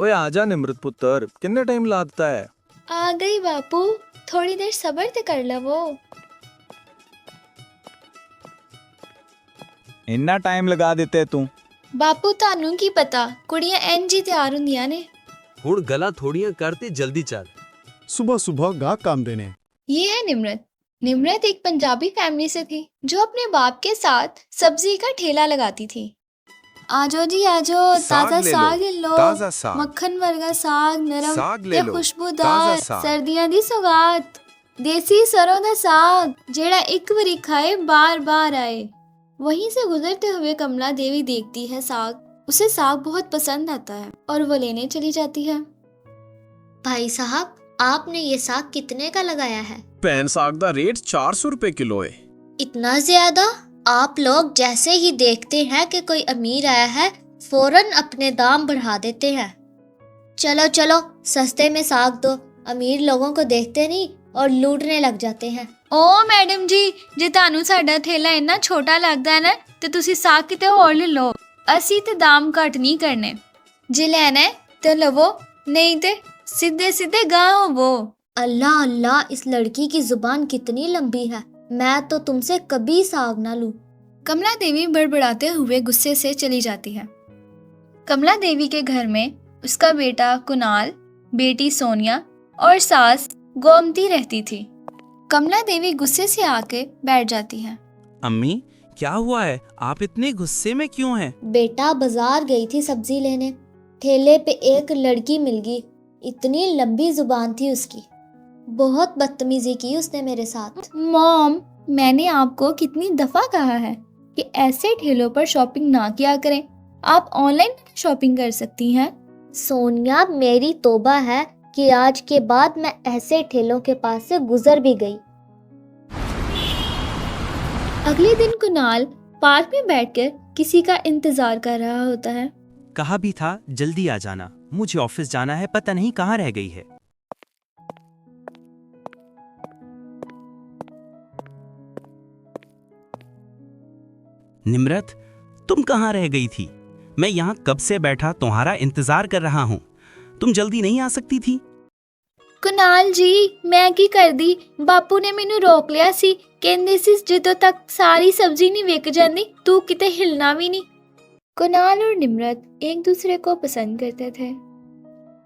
ओए आजा निमृत पुत्र, कितने टाइम लगता है? आ गई बापू, थोड़ी देर सब्र ते कर लवो। इन्ना टाइम लगा देते तू? बापू तानू की पता, कुड़ियां इंज ही तैयार हुंदियां ने। हुण गला थोड़ियां करते जल्दी चल। सुबह सुबह गाहक काम देने। ये है निमृत। निमृत एक पंजाबी फैमिली से थी जो अपने बाप के साथ सब्जी का ठेला लगाती थी। आजो जी आजो, ताजा साग ले लो, ताजा साग, मक्खन वर्गा साग, नरम साग ले ते लो, खुशबूदार, ताजा साग। सर्दियां दी सौगात, देसी सरों दा साग जेड़ा एक बारी खाए बार बार आए। वहीं से गुजरते हुए कमला देवी देखती है साग, उसे साग बहुत पसंद आता है और वो लेने चली जाती है। भाई साहब, आपने ये साग कितने का लगाया है? पैन साग दा रेट 400 रुपए किलो है। इतना ज्यादा? आप लोग जैसे ही देखते हैं कि कोई अमीर आया है, फौरन अपने दाम बढ़ा देते हैं। चलो चलो, सस्ते में साग दो, अमीर लोगों को देखते नहीं और लूटने लग जाते हैं। ओ मैडम जी, जे तानू साडा ठेला इन्ना छोटा लगदा है ना ते तुसी साग किते होर ले लो। असी ते दाम घट नहीं करने, जे लेना है ते लवो, नहीं ते सीधे सीधे गांव होवो। अल्लाह अल्लाह, इस लड़की की जुबान कितनी लंबी है। मैं तो तुमसे कभी साग ना लूं। कमला देवी बड़बड़ाते हुए गुस्से से चली जाती है। कमला देवी के घर में उसका बेटा कुणाल, बेटी सोनिया और सास गोमती रहती थी। कमला देवी गुस्से से आके बैठ जाती है। अम्मी, क्या हुआ है? आप इतने गुस्से में क्यों हैं? बेटा बाजार गई थी सब्जी लेने, ठेले पे एक लड़की मिल गई। इतनी लंबी जुबान थी उसकी, बहुत बदतमीजी की उसने मेरे साथ। मॉम, मैंने आपको कितनी दफा कहा है कि ऐसे ठेलों पर शॉपिंग ना किया करें, आप ऑनलाइन शॉपिंग कर सकती हैं। सोनिया, मेरी तौबा है कि आज के बाद मैं ऐसे ठेलों के पास से गुजर भी गई। अगले दिन कुणाल पार्क में बैठकर किसी का इंतजार कर रहा होता है। कहा भी था जल्दी आ जाना, मुझे ऑफिस जाना है, पता नहीं कहाँ रह गई है। निम्रत, तुम कहाँ रह गई थी? मैं यहाँ कब से बैठा तुम्हारा इंतजार कर रहा हूँ, तुम जल्दी नहीं आ सकती थी? कुणाल जी, मैं की कर दी, बापू ने मैनू रोक लिया सी, कहंदे सी ਜਦੋਂ तक सारी सब्जी नहीं विक जाती तू किते हिलना भी नहीं। कुणाल और निम्रत एक दूसरे को पसंद करते थे।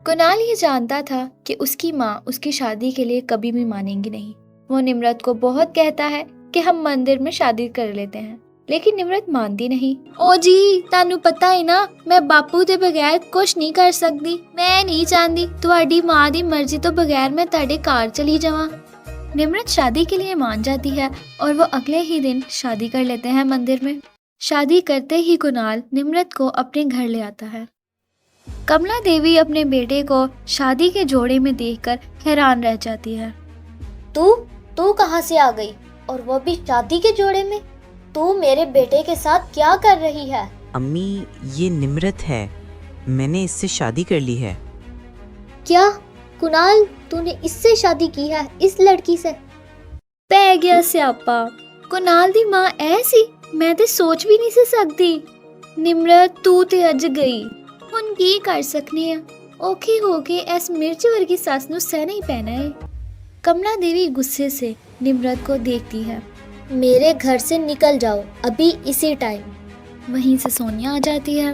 कुणाल ये जानता था कि उसकी माँ उसकी शादी के लिए कभी भी मानेंगी नहीं। वो निम्रत को बहुत कहता है कि हम मंदिर में शादी कर लेते हैं, लेकिन निम्रत मानती नहीं। ओ जी, तानू पता है ना, मैं बापू के बगैर कुछ नहीं कर सकती। मैं नहीं चाहती तुम्हारी माँ की मर्जी तो बगैर मैं ताड़े कार चली जावां। निम्रत शादी के लिए मान जाती है और वो अगले ही दिन शादी कर लेते हैं मंदिर में। शादी करते ही कुणाल निम्रत को अपने घर ले आता है। कमला देवी अपने बेटे को शादी के जोड़े में देखकर हैरान रह जाती है। तू कहाँ से आ गई, और वो भी शादी के जोड़े में? तू मेरे बेटे के साथ क्या कर रही है? अम्मी, ये निम्रत है, मैंने इससे शादी कर ली है। क्या कुणाल, तूने इससे शादी की है, इस लड़की से? पै गया स्यापा। कुणाल दी मां ऐसी, मैं ते सोच भी नहीं सी सकती। निम्रत, तू ते अज गई, हुण की कर सकने आ? औखी हो के इस मिर्च वर्गी सस नूं सहना ही पैना है। कमला देवी गुस्से से निम्रत को देखती है। मेरे घर से निकल जाओ अभी इसी टाइम। वहीं से सोनिया आ जाती है।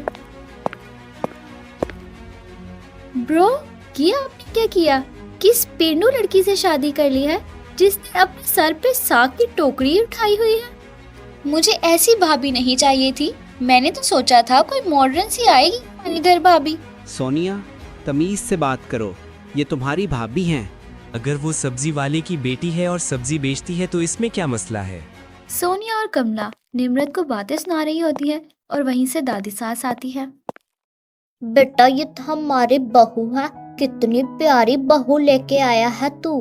ब्रो, किया आपने क्या किया? किस पेंडू लड़की से शादी कर ली है जिसने अपने सर पे साग की टोकरी उठाई हुई है? मुझे ऐसी भाभी नहीं चाहिए थी, मैंने तो सोचा था कोई मॉडर्न सी आएगी हमारे घर भाभी। सोनिया, तमीज से बात करो, ये तुम्हारी भाभी हैं। अगर वो सब्जी वाले की बेटी है और सब्जी बेचती है तो इसमें क्या मसला है? सोनिया और कमला निम्रत को बातें सुना रही होती है और वहीं से दादी सास आती है। बेटा, ये तो हमारी बहू है, कितनी प्यारी बहू लेके आया है तू।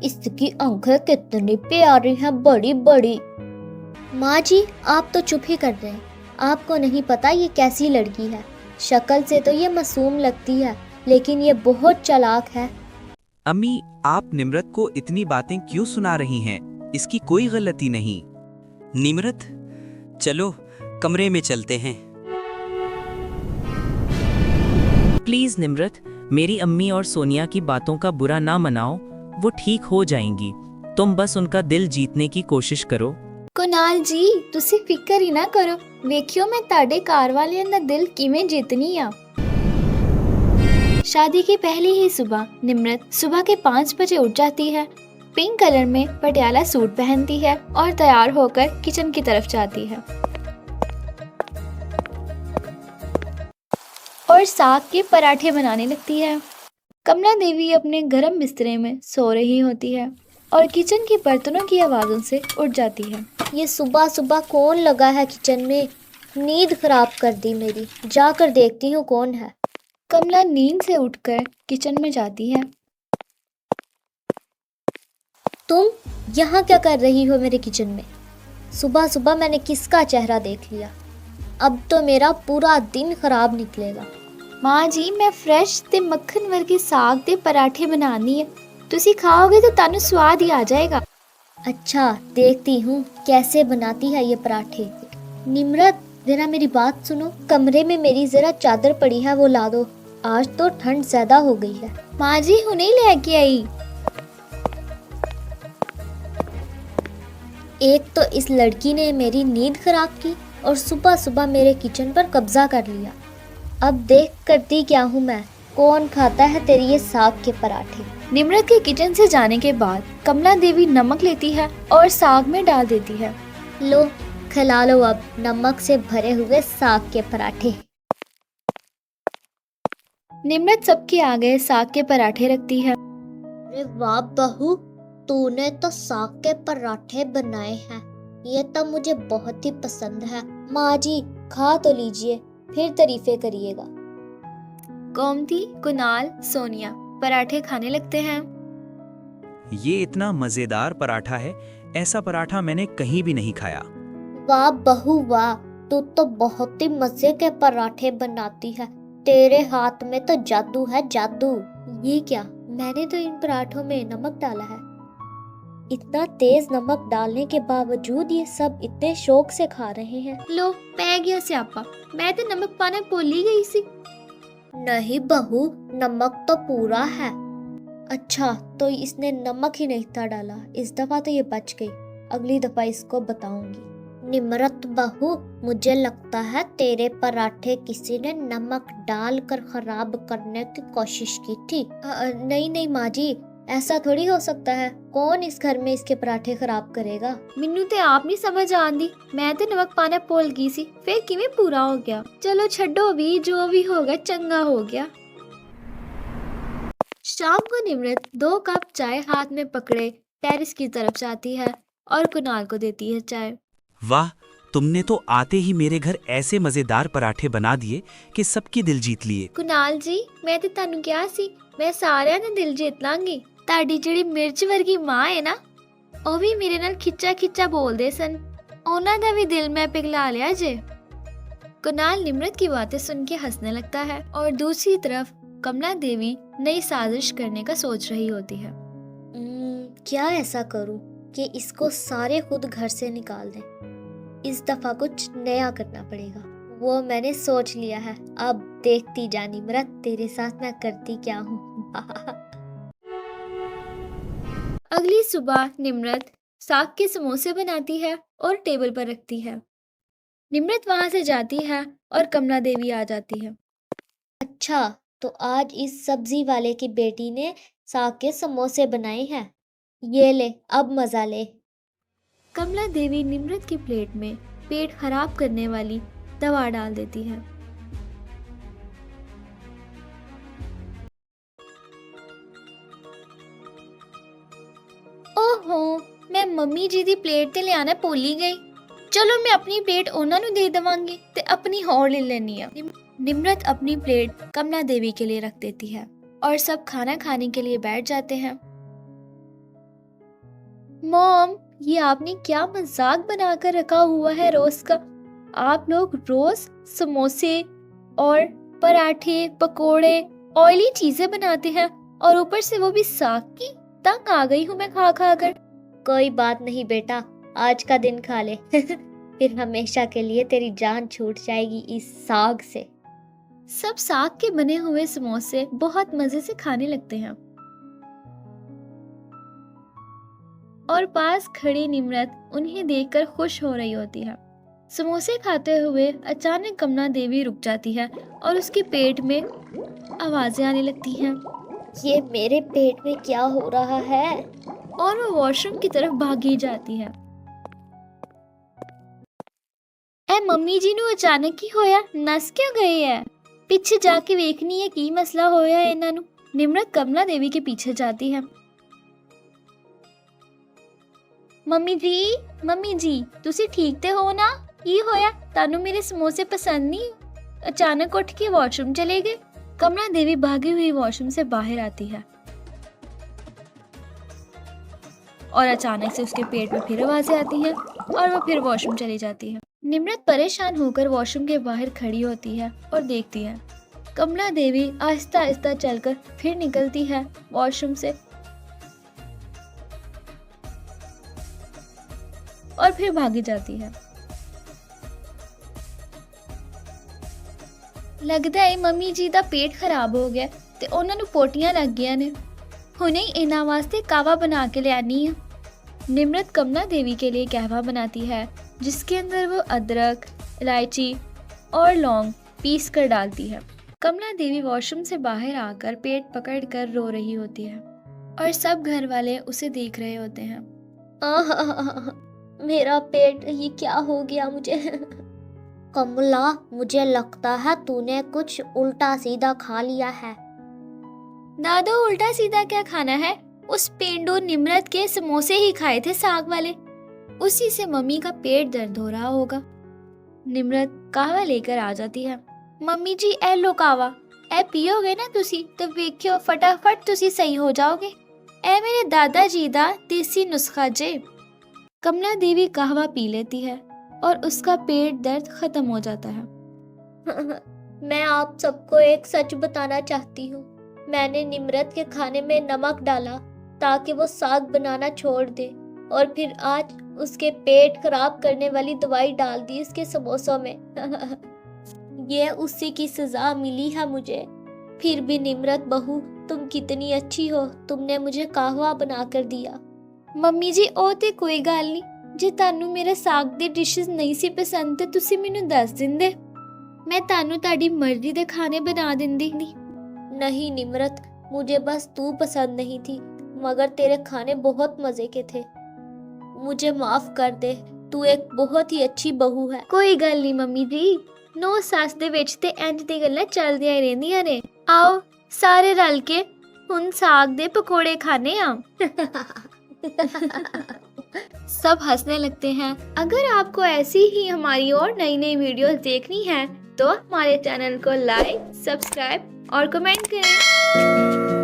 इसकी आंखें कितनी प्यारी हैं, बड़ी बड़ी। माँ जी, आप तो चुप ही कर रहे हैं। आपको नहीं पता ये कैसी लड़की है। शक्ल से तो ये मासूम लगती है, लेकिन ये बहुत चालाक है। अम्मी, आप निम्रत को इतनी बातें क्यों सुना रही हैं? इसकी कोई गलती नहीं। निम्रत, चलो कमरे में चलते हैं। प्लीज निम्रत, मेरी अम्मी और सोनिया की बातों का बुरा ना मनाओ, वो ठीक हो जाएंगी। तुम बस उनका दिल जीतने की कोशिश करो। ਕੁਨਾਲ ਜੀ ਤੁਸੀਂ ਫਿਕਰ ਹੀ ਨਾ ਕਰੋ, ਵੇਖਿਓ ਮੈਂ ਤੁਹਾਡੇ ਘਰ ਵਾਲਿਆਂ ਦਾ ਦਿਲ ਕਿਵੇਂ ਜਿੱਤਣੀ ਆ। शादी की पहली ही सुबह निम्रत सुबह के 5 बजे उठ जाती है, पिंक कलर में पटियाला सूट पहनती है और तैयार होकर किचन की तरफ जाती है और साग के पराठे बनाने लगती है। कमला देवी अपने गर्म बिस्तरे में सो रही होती है और किचन के बर्तनों की आवाज़ों से उठ जाती है। ये सुबह सुबह कौन लगा है किचन में? नींद खराब कर दी मेरी। जाकर देखती हूँ कौन है। कमला नींद से उठकर किचन में जाती है। तुम यहाँ क्या कर रही हो मेरे किचन में? सुबह सुबह मैंने किसका चेहरा देख लिया? अब तो मेरा पूरा दिन खराब निकलेगा। माँ जी मैं फ्रेश ते मक्खन वर्गे साग दे पराठे बनानी है, तुसी खाओगे तो तानू स्वाद ही आ जाएगा। अच्छा देखती हूँ कैसे बनाती है ये पराठे। निम्रत जरा मेरी बात सुनो, कमरे में मेरी जरा चादर पड़ी है वो ला दो, आज तो ठंड ज्यादा हो गई है। माँ जी हुने लेके आई। एक तो इस लड़की ने मेरी नींद खराब की और सुबह सुबह मेरे किचन पर कब्जा कर लिया। अब देख करती क्या हूँ मैं, कौन खाता है तेरी ये साग के पराठे। निम्रत के किचन से जाने के बाद कमला देवी नमक लेती है और साग में डाल देती है। लो खिला लो अब नमक से भरे हुए साग के पराठे। निम्रत सबके आगे साग के पराठे रखती है। अरे वाह बहू, तूने तो साग के पराठे बनाए हैं, ये तो मुझे बहुत ही पसंद है। माँ जी खा तो लीजिए, फिर तारीफें करिएगा। गोमती, कुणाल, सोनिया पराठे खाने लगते हैं। ये इतना मजेदार पराठा है, ऐसा पराठा मैंने कहीं भी नहीं खाया। वाह बहू वाह, तू तो बहुत ही मजे के पराठे बनाती है, तेरे हाथ में तो जादू है जादू। ये क्या, मैंने तो इन पराठों में नमक डाला है। इतना तेज नमक डालने के बावजूद ये सब इतने शौक से खा रहे हैं। लो पै गया स्यापा, मैं तो नमक पाना भूल ही गई सी। नहीं बहू, नमक तो पूरा है। अच्छा तो इसने नमक ही नहीं था डाला, इस दफा तो ये बच गई, अगली दफा इसको बताऊंगी। निम्रत बहू, मुझे लगता है तेरे पराठे किसी ने नमक डालकर खराब करने की कोशिश की थी। नहीं नहीं माँ जी, ऐसा थोड़ी हो सकता है, कौन इस घर में इसके पराठे खराब करेगा। मिन्नू ते आप नहीं समझ आंदी, मैं तो नमक पाना भूल गई सी, फिर किवें पूरा हो गया। चलो छड्डो भी, जो भी होगा चंगा हो गया। शाम को निम्रत 2 कप चाय हाथ में पकड़े टेरिस की तरफ जाती है और कुणाल को देती है चाय। वाह, तुमने तो आते ही मेरे घर ऐसे मजेदार पराठे बना दिए कि सबकी दिल जीत लिए। कुणाल जी मैं ते तानू क्या सी, मैं साਰਿਆਂ ਦਾ ਦਿਲ ਜਿੱਤ ਲਾਂਗੀ। ਤੁਹਾਡੀ ਜਿਹੜੀ ਮਿਰਚ ਵਰਗੀ ਮਾਂ ਹੈ ਨਾ, ਉਹ ਵੀ ਮੇਰੇ ਨਾਲ ਖਿੱਚਾ ਖਿੱਚਾ ਬੋਲਦੇ ਸਨ, ਉਹਨਾਂ ਦਾ ਵੀ ਦਿਲ मैं पिघला लिया जे। कुणाल निम्रत की बातें सुन के हंसने लगता है और दूसरी तरफ कमला देवी नई साजिश करने का सोच रही होती है। क्या ऐसा करूं कि इसको सारे खुद घर से निकाल दें। इस दफा कुछ नया करना पड़ेगा, वो मैंने सोच लिया है। अब देखती जा निम्रत, तेरे साथ मैं करती क्या हूँ। अगली सुबह निम्रत साग के समोसे बनाती है और टेबल पर रखती है। निम्रत वहां से जाती है और कमला देवी आ जाती है। अच्छा तो आज इस सब्जी वाले की बेटी ने साग के समोसे बनाए हैं, ये ले अब मजा ले। कमला देवी निम्रत की प्लेट में पेट खराब करने वाली दवा डाल देती है। ओहो, मैं मम्मी जी दी प्लेट ते लियाना भुल ही गई। चलो मैं अपनी प्लेट उन्हां नू दे देवांगी ते अपनी होर ले लेनी है। निम्रत अपनी प्लेट कमला देवी के लिए रख देती है और सब खाना खाने के लिए बैठ जाते हैं। मॉम, ये आपने क्या मजाक बनाकर रखा हुआ है रोज का? आप लोग रोज समोसे और पराठे, पकोड़े, ऑयली चीजें बनाते हैं और ऊपर से वो भी साग की। तंग आ गई हूँ मैं खा खा कर। कोई बात नहीं बेटा, आज का दिन खा ले फिर हमेशा के लिए तेरी जान छूट जाएगी इस साग से। सब साग के बने हुए समोसे बहुत मजे से खाने लगते हैं और पास खड़ी निम्रत उन्हें देखकर खुश हो रही होती है। समोसे खाते हुए अचानक कमला देवी रुक जाती है और उसके पेट में आवाजें आने लगती हैं ये मेरे पेट में क्या हो रहा है? और वो वॉशरूम की तरफ भागी जाती है। ए मम्मी जी ਨੂੰ अचानक ही होया, नस क्यों गए है? पीछे जाके वेखनी है की मसला होया है इन्हां ਨੂੰ। निम्रत कमला देवी के पीछे जाती है। मम्मी जी तुसी ठीक ते हो ना? की होया? तानू मेरे समोसे पसंद नहीं? अचानक उठ के वॉशरूम चले गए। कमला देवी भागी हुई वॉशरूम से बाहर आती है और अचानक से उसके पेट में फिर आवाजें आती हैं और वो फिर वॉशरूम चली जाती है। निम्रत परेशान होकर वॉशरूम के बाहर खड़ी होती है और देखती है। कमला देवी आहिस्ता आहिस्ता चलकर फिर निकलती है वॉशरूम से और फिर भागी जाती है। लगता है मम्मी जी का पेट खराब हो गया ते उन्हां नूं पोटियां लग गईयां ने। हुणे ही इन्हां वास्ते कावा बना के लियानी है। निम्रत कमला देवी के लिए कहवा बनाती है जिसके अंदर वो अदरक, इलायची और लौंग पीस कर डालती है। कमला देवी वॉशरूम से बाहर आकर पेट पकड़कर रो रही होती है और सब घर वाले उसे देख रहे होते हैं। मेरा पेट, ये क्या हो गया मुझे? कमला, मुझे लगता है तूने कुछ उल्टा सीधा खा लिया है। दादो उल्टा सीधा क्या खाना है? उस पेंडू निम्रत के समोसे ही खाए थे साग वाले, उसी से मम्मी का पेट दर्द हो रहा होगा। निम्रत कहवा लेकर आ जाती है। मम्मी जी ए लो कहवा, ए पियोगे ना तुसी तो वेखियो फटाफट तुसी सही हो जाओगे। ए मेरे दादाजी दा देसी नुस्खा जे। कमला देवी कहवा पी लेती है और उसका पेट दर्द खत्म हो जाता है। मैं आप सबको एक सच बताना चाहती हूँ। मैंने निम्रत के खाने में नमक डाला ताकि वो साग बनाना छोड़ दे और फिर आज उसके पेट खराब करने वाली दवाई डाल दी उसके समोसों में। ये उसी की सजा मिली है मुझे। फिर भी निम्रत बहू, तुम कितनी अच्छी हो, तुमने मुझे कहवा बना कर दिया। मम्मी जी ओ ते कोई गल नहीं, जे तानू मेरे साग दे डिशेस नहीं सी पसंद ते तुसी मैनू दस दिंदे, मैं तानू ताड़ी मर्जी दे खाने बना दिंदी। नहीं निम्रत, मुझे बस तू पसंद नहीं थी, मगर तेरे खाने बहुत मजे के थे। मुझे माफ कर दे, तू एक बहुत ही अच्छी बहू है। कोई गल नहीं मम्मी जी, नो सस दे विच ते इंज दी गल्लां चलदियां रहंदियां ने। आओ सारे रल के हुण साग दे पकोड़े खाने आ। सब हंसने लगते हैं। अगर आपको ऐसी ही हमारी और नई नई वीडियोस देखनी है तो हमारे चैनल को लाइक, सब्सक्राइब और कमेंट करें।